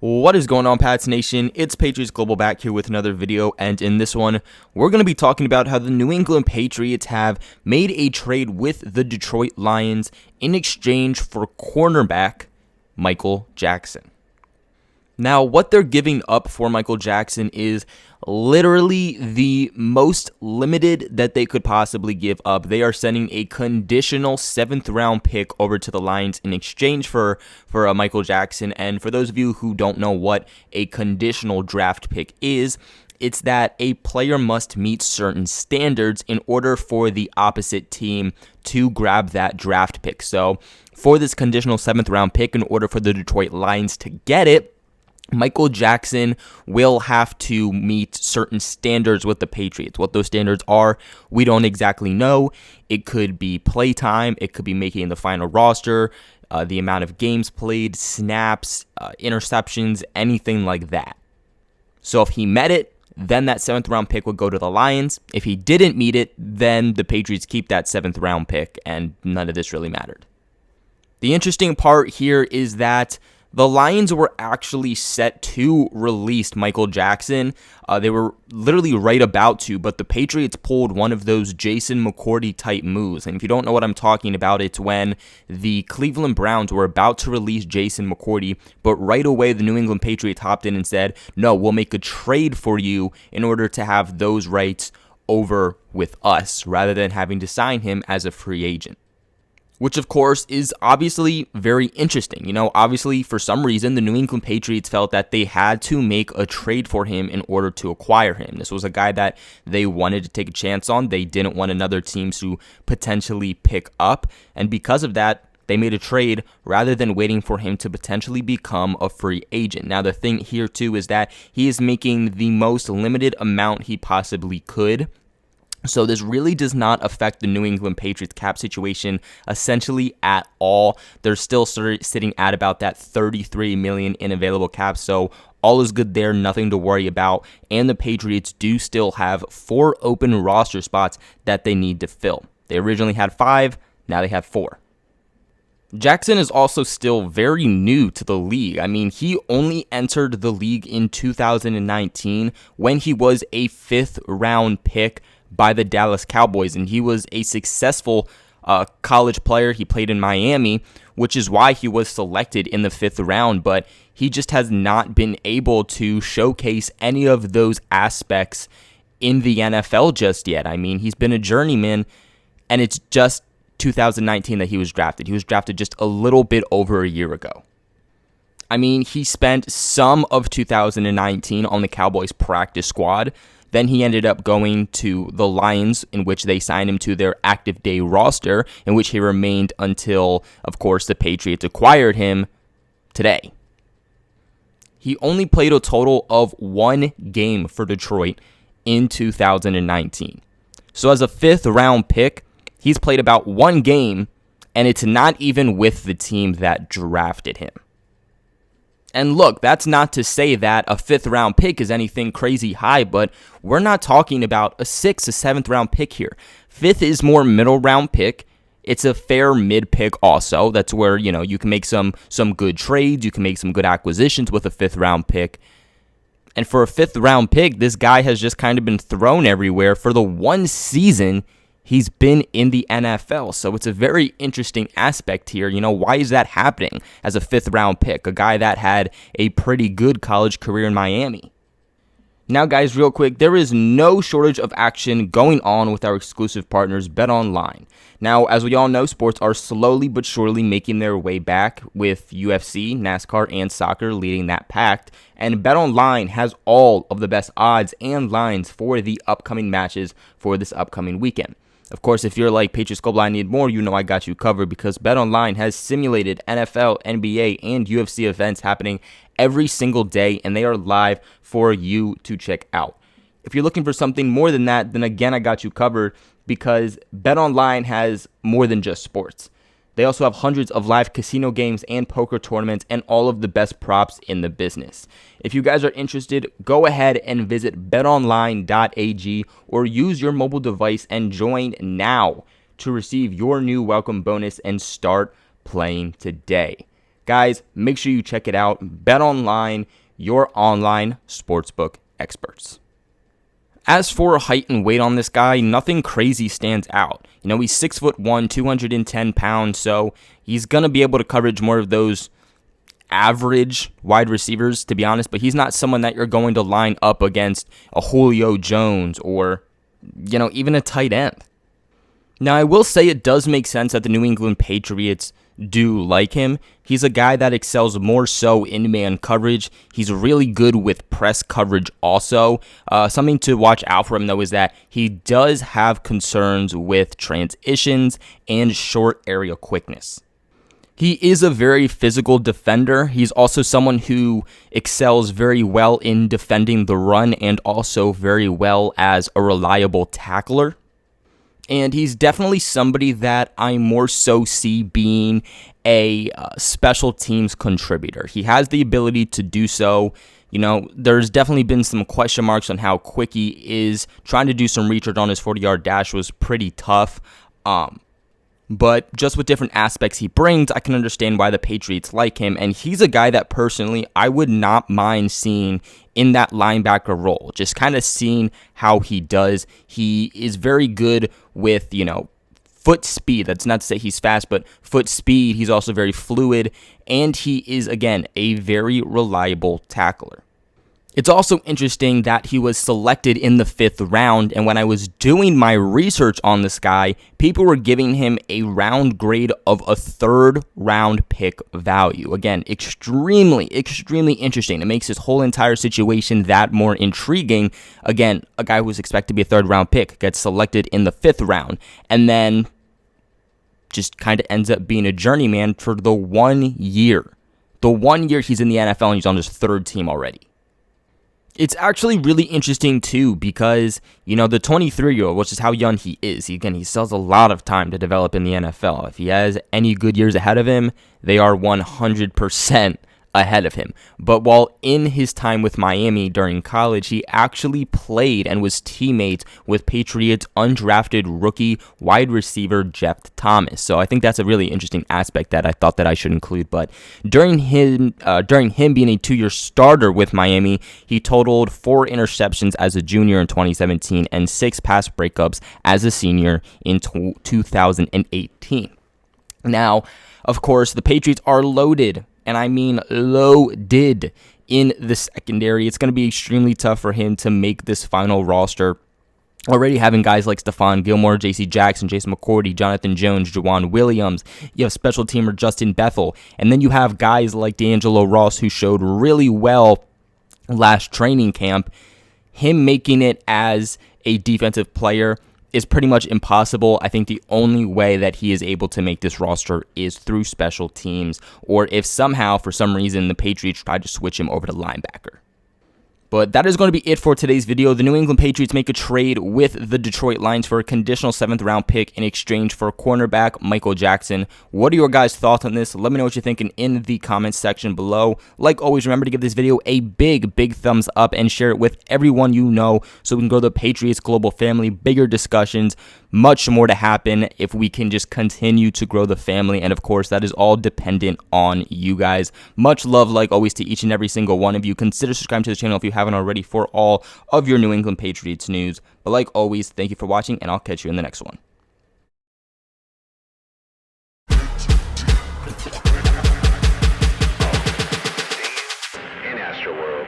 What is going on, Pats Nation? It's Patriots Global back here with another video, and in this one, we're going to be talking about how the New England Patriots have made a trade with the Detroit Lions in exchange for cornerback Micheal Jackson. Now, what they're giving up for Micheal Jackson is literally the most limited that they could possibly give up. They are sending a conditional 7th-round pick over to the Lions in exchange for Micheal Jackson. And for those of you who don't know what a conditional draft pick is, it's that a player must meet certain standards in order for the opposite team to grab that draft pick. So for this conditional 7th-round pick, in order for the Detroit Lions to get it, Micheal Jackson will have to meet certain standards with the Patriots. What those standards are, we don't exactly know. It could be playtime. It could be making the final roster, the amount of games played, snaps, interceptions, anything like that. So if he met it, then that 7th-round pick would go to the Lions. If he didn't meet it, then the Patriots keep that 7th-round pick, and none of this really mattered. The interesting part here is that the Lions were actually set to release Micheal Jackson. They were literally right about to, but the Patriots pulled one of those Jason McCourty type moves. And if you don't know what I'm talking about, it's when the Cleveland Browns were about to release Jason McCourty, but right away the New England Patriots hopped in and said, no, we'll make a trade for you in order to have those rights over with us, rather than having to sign him as a free agent. Which, of course, is obviously very interesting. You know, obviously, for some reason, the New England Patriots felt that they had to make a trade for him in order to acquire him. This was a guy that they wanted to take a chance on. They didn't want another team to potentially pick up. And because of that, they made a trade rather than waiting for him to potentially become a free agent. Now, the thing here, too, is that he is making the most limited amount he possibly could. So this really does not affect the New England Patriots cap situation essentially at all. They're still sitting at about that $33 million in available cap. So all is good there, nothing to worry about. And the Patriots do still have 4 open roster spots that they need to fill. They originally had 5, now they have 4. Jackson is also still very new to the league. I mean, he only entered the league in 2019 when he was a 5th-round pick by the Dallas Cowboys, and he was a successful college player. He played in Miami, which is why he was selected in the 5th round, but he just has not been able to showcase any of those aspects in the NFL just yet. I mean, he's been a journeyman, and it's just 2019 that he was drafted. He was drafted just a little bit over a year ago. I mean, he spent some of 2019 on the Cowboys practice squad. Then he ended up going to the Lions, in which they signed him to their active day roster, in which he remained until, of course, the Patriots acquired him today. He only played a total of 1 game for Detroit in 2019. So as a 5th-round pick, he's played about 1 game, and it's not even with the team that drafted him. And look, that's not to say that a 5th-round pick is anything crazy high, but we're not talking about a 6th, a 7th-round pick here. 5th is more middle-round pick. It's a fair mid-pick also. That's where, you know, you can make some good trades. You can make some good acquisitions with a 5th-round pick. And for a 5th-round pick, this guy has just kind of been thrown everywhere for the 1 season he's been in the NFL. So it's a very interesting aspect here. You know, why is that happening as a 5th-round pick? A guy that had a pretty good college career in Miami. Now, guys, real quick, there is no shortage of action going on with our exclusive partners, BetOnline. Now, as we all know, sports are slowly but surely making their way back, with UFC, NASCAR, and soccer leading that pact. And BetOnline has all of the best odds and lines for the upcoming matches for this upcoming weekend. Of course, if you're like Patriots Global, I need more, you know I got you covered, because BetOnline has simulated NFL, NBA, and UFC events happening every single day, and they are live for you to check out. If you're looking for something more than that, then again, I got you covered, because BetOnline has more than just sports. They also have hundreds of live casino games and poker tournaments and all of the best props in the business. If you guys are interested, go ahead and visit betonline.ag or use your mobile device and join now to receive your new welcome bonus and start playing today. Guys, make sure you check it out. BetOnline, your online sportsbook experts. As for height and weight on this guy, nothing crazy stands out. He's 6'1", 210 pounds, so he's going to be able to coverage more of those average wide receivers, to be honest, but he's not someone that you're going to line up against a Julio Jones or, even a tight end. Now, I will say it does make sense that the New England Patriots do like him. He's a guy that excels more so in man coverage. He's really good with press coverage also. Something to watch out for him, though, is that he does have concerns with transitions and short area quickness. He is a very physical defender. He's also someone who excels very well in defending the run and also very well as a reliable tackler. And he's definitely somebody that I more so see being a special teams contributor. He has the ability to do so. There's definitely been some question marks on how quick he is. Trying to do some research on his 40-yard dash was pretty tough. But just with different aspects he brings, I can understand why the Patriots like him. And he's a guy that personally I would not mind seeing in that linebacker role. Just kind of seeing how he does. He is very good with, foot speed. That's not to say he's fast, but foot speed. He's also very fluid. And he is, again, a very reliable tackler. It's also interesting that he was selected in the 5th round, and when I was doing my research on this guy, people were giving him a round grade of a 3rd round pick value. Again, extremely interesting. It makes this whole entire situation that more intriguing. Again, a guy who was expected to be a 3rd round pick gets selected in the 5th round, and then just kind of ends up being a journeyman for the 1 year. The 1 year he's in the NFL and he's on his 3rd team already. It's actually really interesting, too, because, the 23-year-old, which is how young he is, he still has a lot of time to develop in the NFL. If he has any good years ahead of him, they are 100% ahead of him. But while in his time with Miami during college, he actually played and was teammates with Patriots undrafted rookie wide receiver Jeff Thomas. So I think that's a really interesting aspect that I thought that I should include. But during him being a 2-year starter with Miami, he totaled 4 interceptions as a junior in 2017 and 6 pass breakups as a senior in 2018. Now, of course, the Patriots are loaded. And I mean loaded in the secondary. It's going to be extremely tough for him to make this final roster. Already having guys like Stephon Gilmore, J.C. Jackson, Jason McCourty, Jonathan Jones, Juwan Williams. You have special teamer Justin Bethel. And then you have guys like D'Angelo Ross, who showed really well last training camp. Him making it as a defensive player is pretty much impossible. I think the only way that he is able to make this roster is through special teams, or if somehow, for some reason, the Patriots try to switch him over to linebacker. But that is going to be it for today's video. The New England Patriots make a trade with the Detroit Lions for a conditional 7th round pick in exchange for cornerback Micheal Jackson. What are your guys' thoughts on this? Let me know what you're thinking in the comments section below. Like always, remember to give this video a big thumbs up and share it with everyone you know so we can grow the Patriots global family. Bigger discussions, much more to happen if we can just continue to grow the family. And of course, that is all dependent on you guys. Much love, like always, to each and every single one of you. Consider subscribing to the channel if you haven't already for all of your New England Patriots news. But like always, thank you for watching, and I'll catch you in the next one. In Astro World.